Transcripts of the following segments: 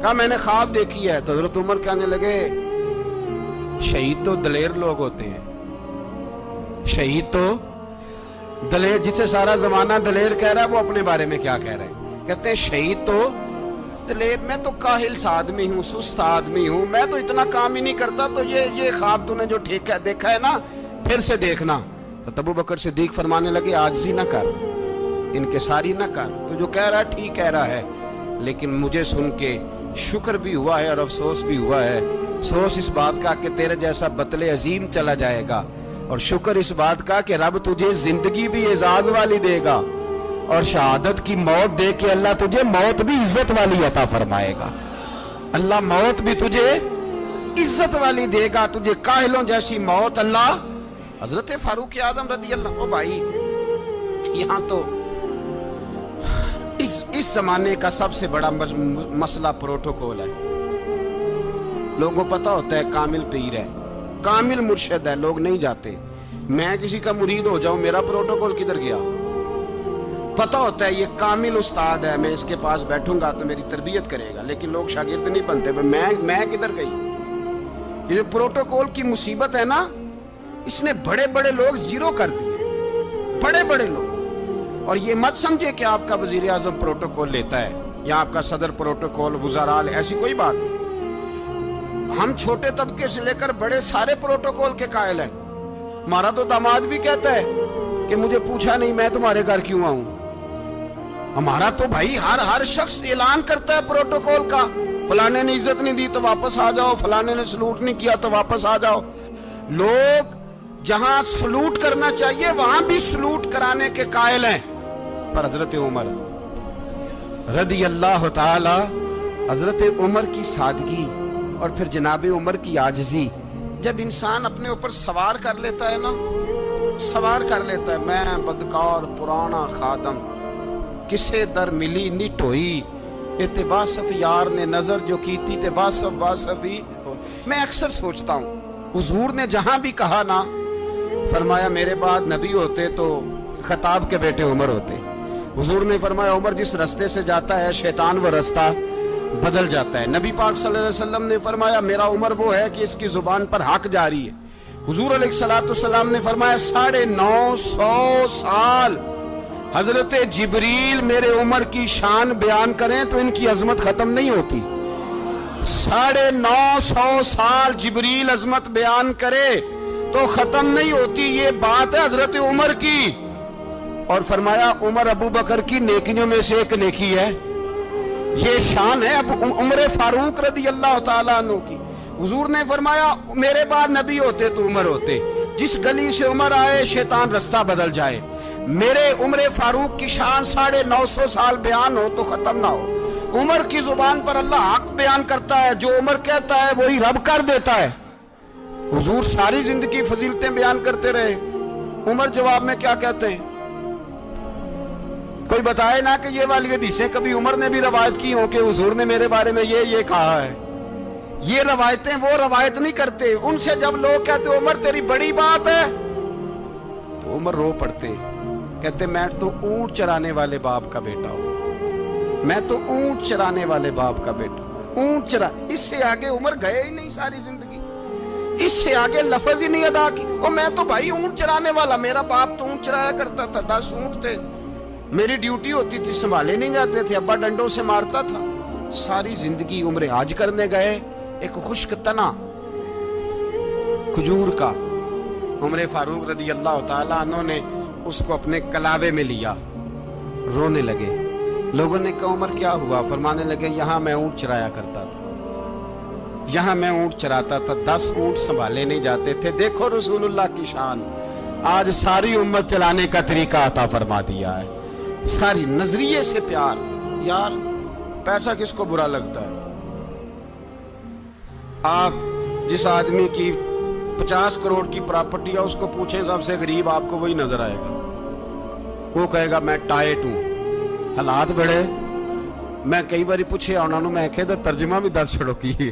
کہا میں نے خواب دیکھی ہے. تو حضرت عمر کہنے لگے شہید تو دلیر لوگ ہوتے ہیں, شہید تو دلیر, جسے سارا زمانہ دلیر کہہ رہا ہے وہ اپنے بارے میں کیا کہہ رہے ہیں؟ کہتے ہیں شہید تو دلیر, میں تو کاہل سا آدمی ہوں, سست آدمی ہوں, میں تو اتنا کام ہی نہیں کرتا. تو یہ خواب تو نے جو دیکھا ہے نا, پھر سے دیکھنا. تو ابو بکر صدیق فرمانے لگے عاجزی نہ کر, انکساری نہ کر, تو جو کہہ رہا ہے ٹھیک کہہ رہا ہے, لیکن مجھے سن کے شکر بھی ہوا ہے اور افسوس بھی ہوا ہے. افسوس اس بات کا کہ تیرے جیسا بطل عظیم چلا جائے گا, اور شکر اس بات کا کہ رب تجھے زندگی بھی اعزاز والی دے گا, اور شہادت کی موت دے کے اللہ تجھے موت بھی عزت والی عطا فرمائے گا. اللہ موت بھی تجھے عزت والی دے گا, تجھے کاہلوں جیسی موت اللہ. حضرت فاروق اعظم رضی اللہ عنہ, بھائی یہاں تو اس زمانے کا سب سے بڑا مسئلہ پروٹوکول ہے. لوگوں پتہ ہوتا ہے کامل پیر ہے, کامل مرشد ہے, لوگ نہیں جاتے. میں کسی کا مرید ہو جاؤں, میرا پروٹوکول کدھر گیا؟ پتہ ہوتا ہے یہ کامل استاد ہے, میں اس کے پاس بیٹھوں گا تو میری تربیت کرے گا, لیکن لوگ شاگرد نہیں بنتے. میں کدھر گئی؟ یہ پروٹوکول کی مصیبت ہے نا, اس نے بڑے بڑے لوگ زیرو کر دیے, بڑے بڑے لوگ. اور یہ مت سمجھے کہ آپ کا وزیر اعظم پروٹوکول لیتا ہے یا آپ کا صدر پروٹوکول, وزراء, ایسی کوئی بات نہیں. ہم چھوٹے طبقے سے لے کر بڑے سارے پروٹوکول کے قائل ہیں. ہمارا تو داماد بھی کہتا ہے کہ مجھے پوچھا نہیں میں تمہارے گھر کیوں آؤں. ہمارا تو بھائی ہر شخص اعلان کرتا ہے پروٹوکول کا, فلانے نے عزت نہیں دی تو واپس آ جاؤ, فلانے نے سلوٹ نہیں کیا تو واپس آ جاؤ. لوگ جہاں سلوٹ کرنا چاہیے وہاں بھی سلوٹ کرانے کے قائل ہیں. پر حضرت عمر رضی اللہ تعالی, حضرت عمر کی سادگی اور پھر جناب عمر کی عاجزی, جب انسان اپنے اوپر سوار کر لیتا ہے نا, سوار کر لیتا ہے, میں بدکار پرانا خادم, کسے در ملی نی ٹوئی, تے واصف یار نے نظر جو کی تھی تے واصف ہی. میں اکثر سوچتا ہوں حضور نے جہاں بھی کہا نا, فرمایا میرے بعد نبی ہوتے تو خطاب کے بیٹے عمر ہوتے. حضور نے فرمایا عمر جس رستے سے جاتا ہے شیطان وہ رستہ بدل جاتا ہے. نبی پاک صلی اللہ علیہ وسلم نے فرمایا میرا عمر وہ ہے کہ اس کی زبان پر حق جاری ہے. حضور علیہ السلام نے فرمایا 950 سال حضرت جبریل میرے عمر کی شان بیان کریں تو ان کی عظمت ختم نہیں ہوتی. 950 سال جبریل عظمت بیان کرے تو ختم نہیں ہوتی. یہ بات ہے حضرت عمر کی. اور فرمایا عمر ابو بکر کی نیکیوں میں سے ایک نیکی ہے, یہ شان ہے عمر فاروق رضی اللہ تعالیٰ عنہ کی. حضور نے فرمایا میرے بعد نبی ہوتے تو عمر ہوتے, جس گلی سے عمر آئے شیطان رستہ بدل جائے. میرے عمر فاروق کی شان 950 سال بیان ہو تو ختم نہ ہو. عمر کی زبان پر اللہ حق بیان کرتا ہے, جو عمر کہتا ہے وہی رب کر دیتا ہے. حضور ساری زندگی فضیلتیں بیان کرتے رہے, عمر جواب میں کیا کہتے ہیں؟ کوئی بتائے نا کہ یہ والی حدیثیں کبھی عمر نے بھی روایت کی ہوں کہ حضور نے میرے بارے میں یہ کہا ہے. یہ روایتیں وہ روایت نہیں کرتے. ان سے جب لوگ کہتے عمر تیری بڑی بات ہے تو عمر رو پڑتے, کہتے میں تو اونٹ چرانے والے باپ کا بیٹا ہوں, میں تو اونٹ چرانے والے باپ کا بیٹا, اونٹ چرا. اس سے آگے عمر گئے ہی نہیں ساری زندگی, اس سے آگے لفظ ہی نہیں ادا کی. اور میں تو بھائی اونٹ چرانے والا, میرا باپ تو اونٹ چرایا کرتا تھا, 10 اونٹ تھے, میری ڈیوٹی ہوتی تھی, سنبھالے نہیں جاتے تھے, ابا ڈنڈوں سے مارتا تھا. ساری زندگی عمر حج کرنے گئے, ایک خشک تنا کھجور کا عمر فاروق رضی اللہ تعالیٰ عنہ نے اس کو اپنے کلاوے میں لیا, رونے لگے. لوگوں نے کہا عمر کیا ہوا؟ فرمانے لگے یہاں میں اونٹ چرایا کرتا تھا, یہاں میں اونٹ چراتا تھا, 10 اونٹ سنبھالے نہیں جاتے تھے. دیکھو رسول اللہ کی شان, آج ساری امت چلانے کا طریقہ عطا فرما دیا ہے. ساری نظریے سے پیار. یار پیسہ کس کو برا لگتا ہے؟ آپ جس آدمی کی 50 کروڑ کی پراپرٹی ہے اس کو پوچھیں سب سے غریب, آپ کو وہی نظر آئے گا. وہ کہے گا میں ٹائٹ ہوں. حالات بڑے, میں کئی باری پوچھے انہوں نے, میں کہتا ترجمہ بھی 10 چھڑوں کی,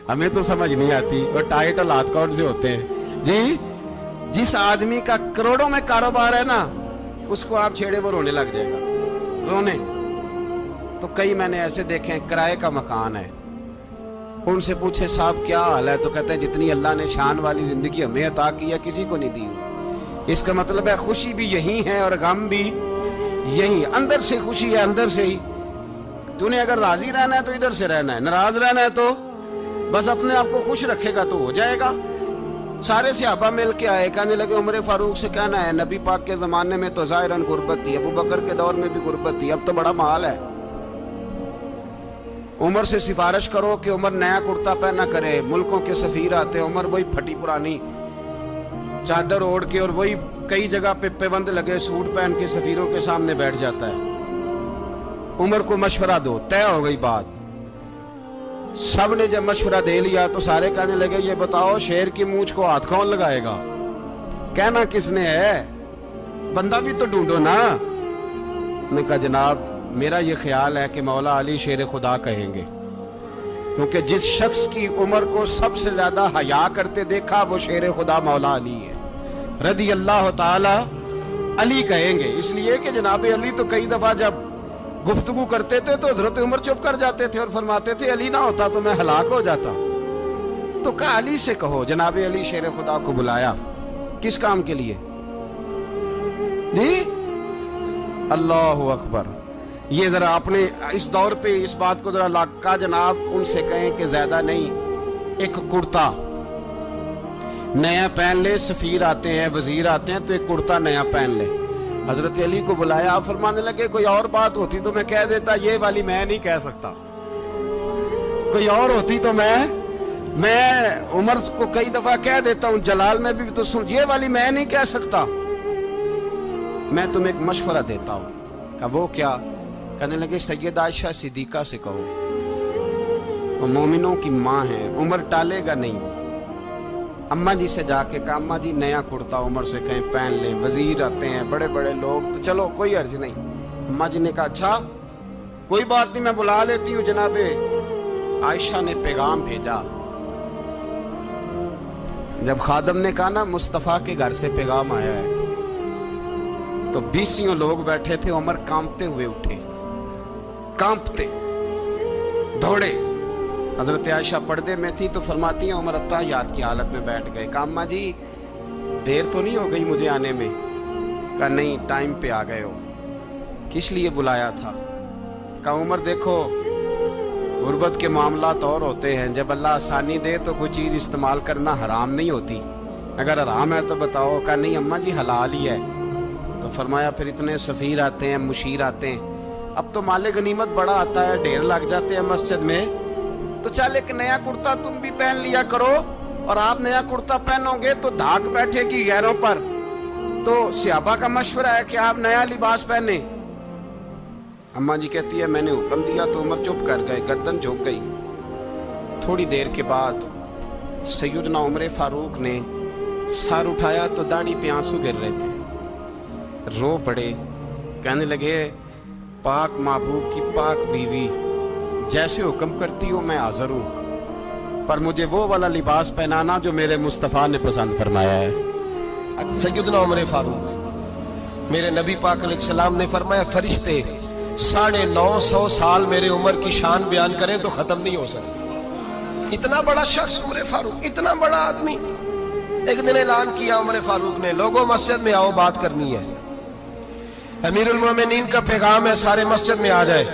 ہمیں تو سمجھ نہیں آتی. اور ٹائٹ حالات کون سے ہوتے ہیں جی؟ جس آدمی کا کروڑوں میں کاروبار ہے نا, اس کو آپ چھیڑے وہ رونے لگ جائے گا, رونے. تو کئی میں نے ایسے دیکھے ہیں کرائے کا مکان ہے, ان سے پوچھے صاحب کیا حال ہے، تو کہتے ہیں جتنی اللہ نے شان والی زندگی ہمیں عطا کی ہے کسی کو نہیں دی ہوئی۔ اس کا مطلب ہے خوشی بھی یہی ہے اور غم بھی یہی، اندر سے خوشی ہے، اندر سے ہی۔ تو نے اگر راضی رہنا ہے تو ادھر سے رہنا ہے، ناراض رہنا ہے تو بس اپنے آپ کو خوش رکھے گا تو ہو جائے گا۔ سارے صحابہ مل کے آئے، کہنے لگے عمر فاروق سے کہنا ہے نبی پاک کے زمانے میں تو ظاہراً غربت تھی، ابو بکر کے دور میں بھی غربت تھی، اب تو بڑا مال ہے، عمر سے سفارش کرو کہ عمر نیا کرتا پہنا کرے۔ ملکوں کے سفیر آتے، عمر وہی پھٹی پرانی چادر اوڑھ کے اور وہی کئی جگہ پہ پیوند لگے سوٹ پہن کے سفیروں کے سامنے بیٹھ جاتا ہے۔ عمر کو مشورہ دو، طے ہو گئی بات۔ سب نے جب مشورہ دے لیا تو سارے کہنے لگے یہ بتاؤ شیر کی مونچھ کو ہاتھ کون لگائے گا، کہنا کس نے ہے، بندہ بھی تو ڈھونڈو نا۔ نے کہا جناب میرا یہ خیال ہے کہ مولا علی شیر خدا کہیں گے، کیونکہ جس شخص کی عمر کو سب سے زیادہ حیا کرتے دیکھا وہ شیر خدا مولا علی ہے، رضی اللہ تعالی علی کہیں گے، اس لیے کہ جناب علی تو کئی دفعہ جب گفتگو کرتے تھے تو حضرت عمر چپ کر جاتے تھے اور فرماتے تھے علی نہ ہوتا تو میں ہلاک ہو جاتا۔ تو کہا علی سے کہو۔ جناب علی شیر خدا کو بلایا، کس کام کے لیے جی؟ اللہ اکبر۔ یہ ذرا اپنے اس دور پہ اس بات کو ذرا لاکا جناب ان سے کہیں کہ زیادہ نہیں، ایک کرتا نیا پہن لے، سفیر آتے ہیں وزیر آتے ہیں تو ایک کرتا نیا پہن لے۔ حضرت علی کو بلایا، آپ فرمانے لگے کوئی اور بات ہوتی تو میں کہہ دیتا، یہ والی میں نہیں کہہ سکتا، کوئی اور ہوتی تو میں عمر کو کئی دفعہ کہہ دیتا ہوں، جلال میں بھی تو سن، یہ والی میں نہیں کہہ سکتا، میں تمہیں ایک مشورہ دیتا ہوں۔ کہ وہ کیا؟ کہنے لگے سید عائشہ صدیقہ سے کہو، وہ مومنوں کی ماں ہے، عمر ٹالے گا نہیں۔ اماں جی سے جا کے کہا اماں جی نیا کرتا عمر سے کہیں پہن لیں، وزیر آتے ہیں بڑے بڑے لوگ تو چلو کوئی عرض نہیں۔ اماں جی نے کہا اچھا کوئی بات نہیں میں بلا لیتی ہوں۔ جناب عائشہ نے پیغام بھیجا، جب خادم نے کہا نا مصطفیٰ کے گھر سے پیغام آیا ہے تو 20 لوگ بیٹھے تھے، عمر کانپتے ہوئے اٹھے، کانپتے دوڑے۔ حضرت عائشہ پردے میں تھی تو فرماتی ہیں عمر اتحیات کی حالت میں بیٹھ گئے۔ کہا اماں جی دیر تو نہیں ہو گئی مجھے آنے میں؟ کہا نہیں ٹائم پہ آ گئے ہو، کس لیے بلایا تھا؟ کہا عمر دیکھو غربت کے معاملات اور ہوتے ہیں، جب اللہ آسانی دے تو کوئی چیز استعمال کرنا حرام نہیں ہوتی، اگر حرام ہے تو بتاؤ۔ کہا نہیں اماں جی حلال ہی ہے۔ تو فرمایا پھر اتنے سفیر آتے ہیں مشیر آتے ہیں، اب تو مال غنیمت بڑا آتا ہے، ڈھیر لگ جاتے ہیں مسجد میں، تو چل ایک نیا کرتا تم بھی پہن لیا کرو، اور آپ نیا کرتا پہنو گے تو دھاگ بیٹھے گی غیروں پر۔ تو صحابہ کا مشورہ ہے کہ آپ نیا لباس پہنے۔ اماں جی کہتی ہے میں نے حکم دیا تو عمر چپ کر گئے، گردن جھک گئی۔ تھوڑی دیر کے بعد سیدنا عمر فاروق نے سر اٹھایا تو داڑھی پہ آنسو گر رہے تھے، رو پڑے، کہنے لگے پاک محبوب کی پاک بیوی جیسے حکم کرتی ہو میں حاضر ہوں، پر مجھے وہ والا لباس پہنانا جو میرے مصطفیٰ نے پسند فرمایا ہے۔ سیدنا عمر فاروق، میرے نبی پاک علیہ السلام نے فرمایا فرشتے 950 سال میرے عمر کی شان بیان کریں تو ختم نہیں ہو سکتی۔ اتنا بڑا شخص عمر فاروق، اتنا بڑا آدمی۔ ایک دن اعلان کیا عمر فاروق نے لوگوں مسجد میں آؤ بات کرنی ہے، امیر المومنین کا پیغام ہے سارے مسجد میں آ جائے۔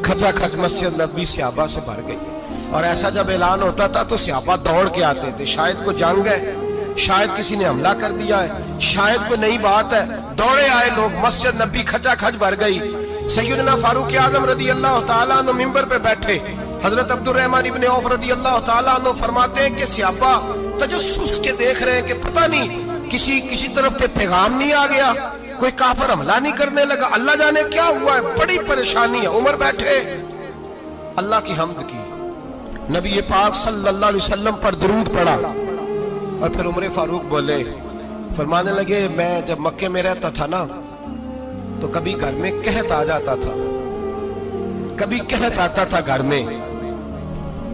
کھچا کھچ مسجد نبوی صحابہ سے بھر گئی، اور ایسا جب اعلان ہوتا تھا تو صحابہ دوڑ کے آتے تھے، شاید کو جنگ ہے، شاید کسی نے حملہ کر دیا ہے، شاید کوئی نئی بات ہے، دوڑے آئے لوگ، مسجد نبی کھچا کھچ بھر گئی۔ سیدنا فاروق اعظم رضی اللہ تعالیٰ عنہ منبر پہ بیٹھے، حضرت عبد الرحمن ابن عوف رضی اللہ تعالیٰ عنہ فرماتے ہیں کہ صحابہ تجسس کے دیکھ رہے ہیں کہ پتہ نہیں کسی طرف سے پیغام نہیں آ گیا، کوئی کافر حملہ نہیں کرنے لگا، اللہ جانے کیا ہوا ہے، بڑی پریشانی ہے۔ عمر بیٹھے اللہ کی حمد کی، نبی پاک صلی اللہ علیہ وسلم پر درود پڑھا، اور پھر عمر فاروق بولے، فرمانے لگے میں جب مکے میں رہتا تھا نا تو کبھی گھر میں قحط آ جاتا تھا، کبھی قحط آتا تھا گھر میں،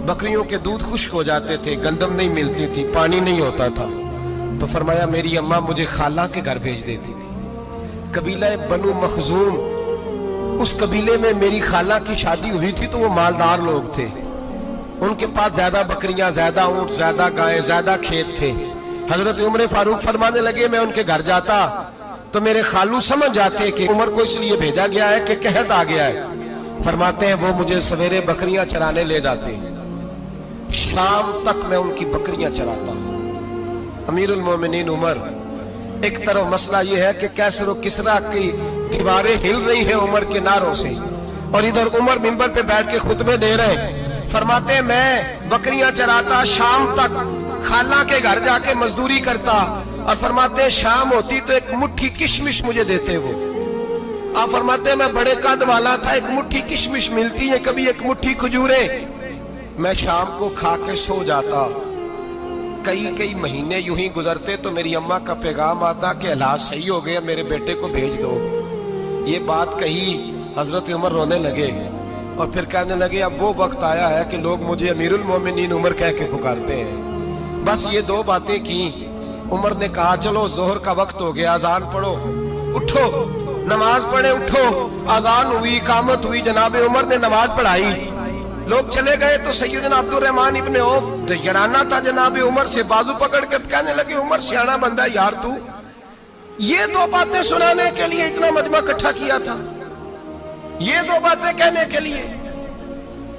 بکریوں کے دودھ خشک ہو جاتے تھے، گندم نہیں ملتی تھی، پانی نہیں ہوتا تھا، تو فرمایا میری اماں مجھے خالہ کے گھر بھیج دیتی تھی۔ قبیلہ بنو مخزوم، اس قبیلے میں میری خالہ کی شادی ہوئی تھی تو وہ مالدار لوگ تھے، ان کے پاس زیادہ بکریاں، زیادہ اونٹ، زیادہ گائے، زیادہ کھیت تھے۔ حضرت عمر فاروق فرمانے لگے میں ان کے گھر جاتا تو میرے خالو سمجھ جاتے کہ عمر کو اس لیے بھیجا گیا ہے کہ قحط آ گیا ہے۔ فرماتے ہیں وہ مجھے سویرے بکریاں چرانے لے جاتے، شام تک میں ان کی بکریاں چراتا۔ امیر المومنین عمر، ایک طرف مسئلہ یہ ہے کہ کیسر و کسرا کی دیواریں ہل رہی ہیں عمر کے نعروں سے، اور ادھر عمر منبر پہ بیٹھ کے خطبے دے رہے ہیں۔ فرماتے ہیں میں بکریاں چراتا، شام تک خالہ کے گھر جا کے مزدوری کرتا، اور فرماتے ہیں شام ہوتی تو ایک مٹھی کشمش مجھے دیتے وہ۔ آپ فرماتے ہیں میں بڑے قد والا تھا، ایک مٹھی کشمش ملتی ہے، کبھی ایک مٹھی کھجوریں، میں شام کو کھا کے سو جاتا۔ کئی مہینے یوں ہی گزرتے تو میری اماں کا پیغام آتا کہ حالات صحیح ہو گیا، میرے بیٹے کو بھیج دو۔ یہ بات کہی، حضرت عمر رونے لگے اور پھر کہنے لگے اب وہ وقت آیا ہے کہ لوگ مجھے امیر المومنین عمر کہہ کے پکارتے ہیں۔ بس یہ دو باتیں کی۔ عمر نے کہا چلو ظہر کا وقت ہو گیا، اذان پڑھو، اٹھو نماز پڑھے، اٹھو۔ اذان ہوئی، اقامت ہوئی، جناب عمر نے نماز پڑھائی، لوگ چلے گئے تو سیدنا عبد الرحمن ابن عوف دیگرانہ تھا جناب عمر سے، بازو پکڑ کے کہنے لگے عمر سیانا بندہ یار تو یہ دو باتیں سنانے کے لیے اتنا مجمع اکٹھا کیا تھا، یہ دو باتیں کہنے کے لیے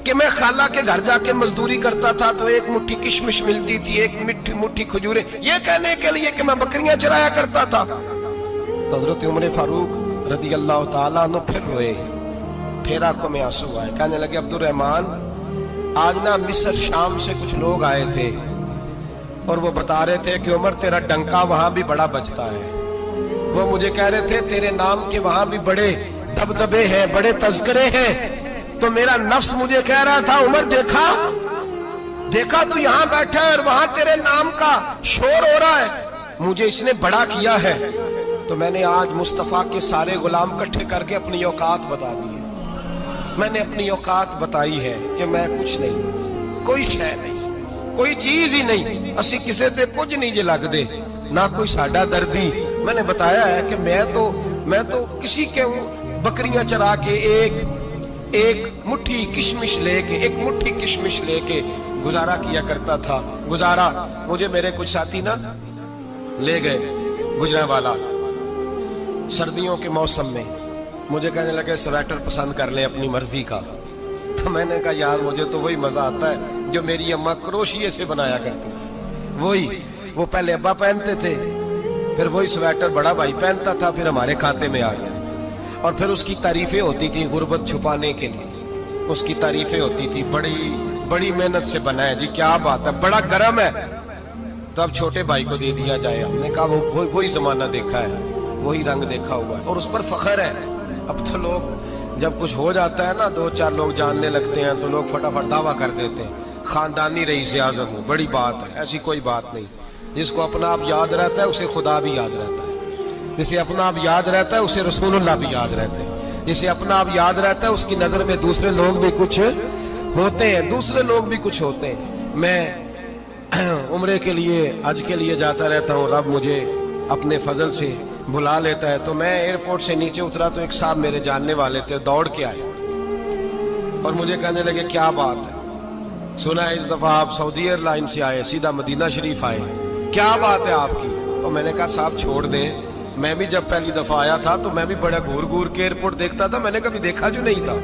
کہ میں خالہ کے گھر جا کے مزدوری کرتا تھا تو ایک مٹھی کشمش ملتی تھی، ایک مٹھی کھجوریں، یہ کہنے کے لیے کہ میں بکریاں چرایا کرتا تھا۔ تو حضرت عمر فاروق رضی اللہ تعالیٰ عنہ پھر روئے، پھر آنکھوں میں آنسو آئے، کہنے لگے عبد الرحمن آج نا مصر شام سے کچھ لوگ آئے تھے اور وہ بتا رہے تھے کہ عمر تیرا ڈنکا وہاں بھی بڑا بجتا ہے، وہ مجھے کہہ رہے تھے تیرے نام کے وہاں بھی بڑے دبدبے ہیں، بڑے تذکرے ہیں۔ تو میرا نفس مجھے کہہ رہا تھا عمر دیکھا تو یہاں بیٹھا ہے اور وہاں تیرے نام کا شور ہو رہا ہے، مجھے اس نے بڑا کیا ہے۔ تو میں نے آج مصطفیٰ کے سارے غلام اکٹھے کر کے اپنی اوقات بتا دی ہے، میں نے اپنی اوقات بتائی ہے کہ میں کچھ نہیں، کوئی شے نہیں، کوئی چیز ہی نہیں، اسی کسے تے کچھ نہیں جے لگ دے، نہ کوئی ساڈا دردی۔ میں نے بتایا ہے کہ میں تو کسی کے بکریاں چرا کے ایک مٹھی کشمش لے کے گزارا کیا کرتا تھا۔ گزارا مجھے میرے کچھ ساتھی نا لے گئے گجرانوالہ سردیوں کے موسم میں، مجھے کہنے لگے سویٹر پسند کر لیں اپنی مرضی کا۔ تو میں نے کہا یار مجھے تو وہی مزہ آتا ہے جو میری اماں کروشیے سے بنایا کرتی تھی، وہ پہلے ابا پہنتے تھے، پھر وہی سویٹر بڑا بھائی پہنتا تھا، پھر ہمارے کھاتے میں آ گیا، اور پھر اس کی تعریفیں ہوتی تھی غربت چھپانے کے لیے، اس کی تعریفیں ہوتی تھی بڑی محنت سے بنا ہے جی، کیا بات ہے، بڑا گرم ہے، تو اب چھوٹے بھائی کو دے دیا جائے۔ ہم نے کہا وہی زمانہ دیکھا ہے، وہی رنگ دیکھا ہوا ہے، اور اس پر فخر ہے۔ اب تو لوگ جب کچھ ہو جاتا ہے نا، 2-4 لوگ جاننے لگتے ہیں تو لوگ فٹافٹ دعویٰ کر دیتے ہیں خاندانی رئیس اعظم ہوں، بڑی بات ہے، ایسی کوئی بات نہیں۔ جس کو اپنا آپ یاد رہتا ہے اسے خدا بھی یاد رہتا ہے، جسے اپنا آپ یاد رہتا ہے اسے رسول اللہ بھی یاد رہتے ہیں، جسے اپنا آپ یاد رہتا ہے اس کی نظر میں دوسرے لوگ بھی کچھ ہوتے ہیں، میں عمرے کے لیے حج کے لیے جاتا رہتا ہوں، رب مجھے اپنے فضل سے بلا لیتا ہے۔ تو میں ایئرپورٹ سے نیچے اترا تو ایک صاحب میرے جاننے والے تھے، دوڑ کے آئے اور مجھے کہنے لگے کیا بات ہے، سنا ہے اس دفعہ آپ سعودی ایئر لائن سے آئے، سیدھا مدینہ شریف آئے، کیا بات ہے آپ کی؟ اور میں نے کہا صاحب چھوڑ دیں، میں بھی جب پہلی دفعہ آیا تھا تو میں بھی بڑا گھور کے ایئرپورٹ دیکھتا تھا، میں نے کبھی دیکھا جو نہیں تھا،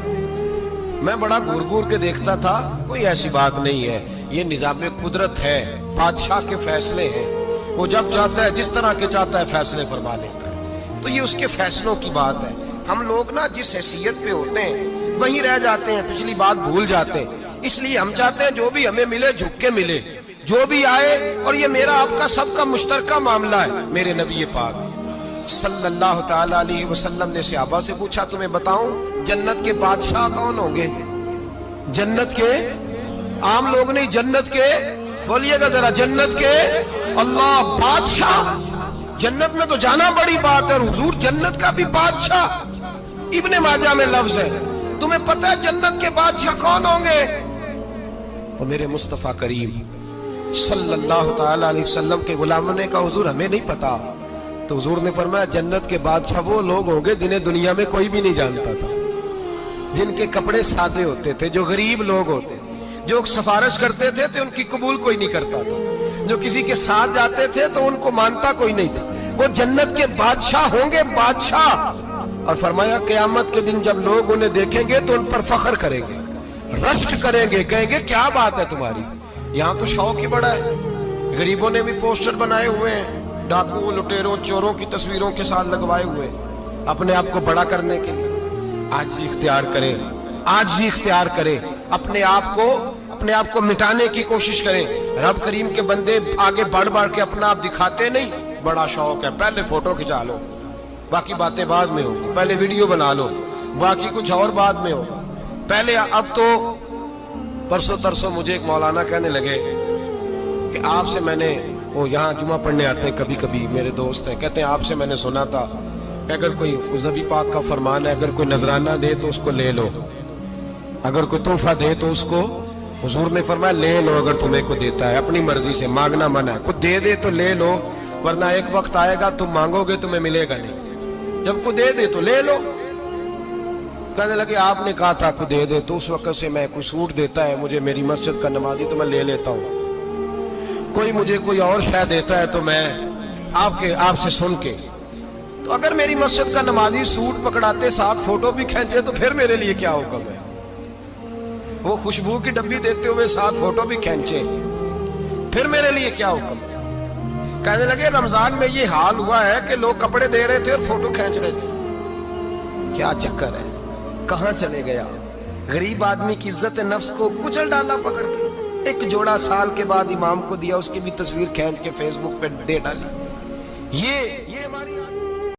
میں بڑا گھور کے دیکھتا تھا، کوئی ایسی بات نہیں ہے، یہ نظام قدرت ہے، بادشاہ کے فیصلے ہیں، وہ جب چاہتا ہے جس طرح کے چاہتا ہے فیصلے فرما لیتا ہے، تو یہ اس کے فیصلوں کی بات ہے۔ ہم لوگ نا جس حیثیت پہ ہوتے ہیں وہیں رہ جاتے ہیں، پچھلی بات بھول جاتے ہیں، اس لیے ہم چاہتے ہیں جو بھی ہمیں ملے جھک کے ملے، جو بھی آئے، اور یہ میرا آپ کا سب کا مشترکہ معاملہ ہے۔ میرے نبی پاک صلی اللہ تعالی علیہ وسلم نے صحابہ سے پوچھا تمہیں بتاؤں جنت کے بادشاہ کون ہوں گے؟ جنت کے عام لوگ نہیں، جنت کے، بولیے گا ذرا، جنت کے اللہ بادشاہ، جنت میں تو جانا بڑی بات ہے، حضور جنت کا بھی بادشاہ، ابن ماجہ میں لفظ ہے، تمہیں پتہ ہے جنت کے بادشاہ کون ہوں گے؟ اور میرے مصطفیٰ کریم صلی اللہ تعالی علیہ وسلم کے غلاموں نے کہا حضور ہمیں نہیں پتا، تو حضور نے فرمایا جنت کے بادشاہ وہ لوگ ہوں گے جنہیں دنیا میں کوئی بھی نہیں جانتا تھا، جن کے کپڑے سادے ہوتے تھے، جو غریب لوگ ہوتے، جو سفارش کرتے تھے تو ان کی قبول کوئی نہیں کرتا تھا، جو کسی کے ساتھ جاتے تھے تو ان کو مانتا کوئی نہیں تھا۔ وہ جنت کے بادشاہ ہوں گے، بادشاہ۔ اور فرمایا قیامت کے دن جب لوگ انہیں دیکھیں گے تو ان پر فخر کریں گے، رشک کریں گے، کہیں گے کیا بات ہے تمہاری، یہاں تو شوق ہی بڑا ہے۔ غریبوں نے بھی پوسٹر بنائے ہوئے ہیں، ڈاکوؤں، لٹیروں، چوروں کی تصویروں کے ساتھ لگوائے ہوئے، اپنے آپ کو بڑا کرنے کے لیے۔ عاجزی اختیار کریں، عاجزی اختیار کریں، اپنے آپ کو مٹانے کی کوشش کریں۔ رب کریم کے بندے آگے بڑھ کے اپنا آپ دکھاتے نہیں، بڑا شوق ہے، پہلے فوٹو کھچا لو، باقی باتیں بعد میں ہوگی، پہلے ویڈیو بنا لو، باقی کچھ اور بعد میں ہوگا پہلے۔ اب تو پرسوں ترسوں مجھے ایک مولانا کہنے لگے کہ آپ سے میں نے، وہ یہاں جمعہ پڑھنے آتے ہیں کبھی کبھی، میرے دوست ہیں، کہتے ہیں آپ سے میں نے سنا تھا کہ اگر کوئی نبی پاک کا فرمان ہے، اگر کوئی نذرانہ دے تو اس کو لے لو، اگر کوئی تحفہ دے تو اس کو، حضور نے فرمایا لے لو، اگر تمہیں کو دیتا ہے اپنی مرضی سے، مانگنا منع ہے، کو دے تو لے لو، ورنہ ایک وقت آئے گا تم مانگو گے تمہیں ملے گا نہیں، جب کو دے تو لے لو۔ کہنے لگے آپ نے کہا تھا کو دے تو اس وقت سے میں، کوئی سوٹ دیتا ہے مجھے میری مسجد کا نمازی تو میں لے لیتا ہوں، کوئی مجھے کوئی اور شے دیتا ہے تو میں آپ سے سن کے، تو اگر میری مسجد کا نمازی سوٹ پکڑاتے ساتھ فوٹو بھی کھینچے تو پھر میرے لیے کیا حکم ہے، وہ خوشبو کی ڈبی دیتے ہوئے ساتھ فوٹو بھی کھینچے پھر میرے لیے کیا حکم ہے۔ کہنے لگے رمضان میں یہ حال ہوا ہے کہ لوگ کپڑے دے رہے تھے اور فوٹو کھینچ رہے تھے، کیا چکر ہے، کہاں چلے گیا؟ غریب آدمی کی عزت نفس کو کچل ڈالا پکڑ کے، ایک جوڑا سال کے بعد امام کو دیا، اس کی بھی تصویر کھینچ کے فیس بک پہ دے ڈالی۔ یہ ہماری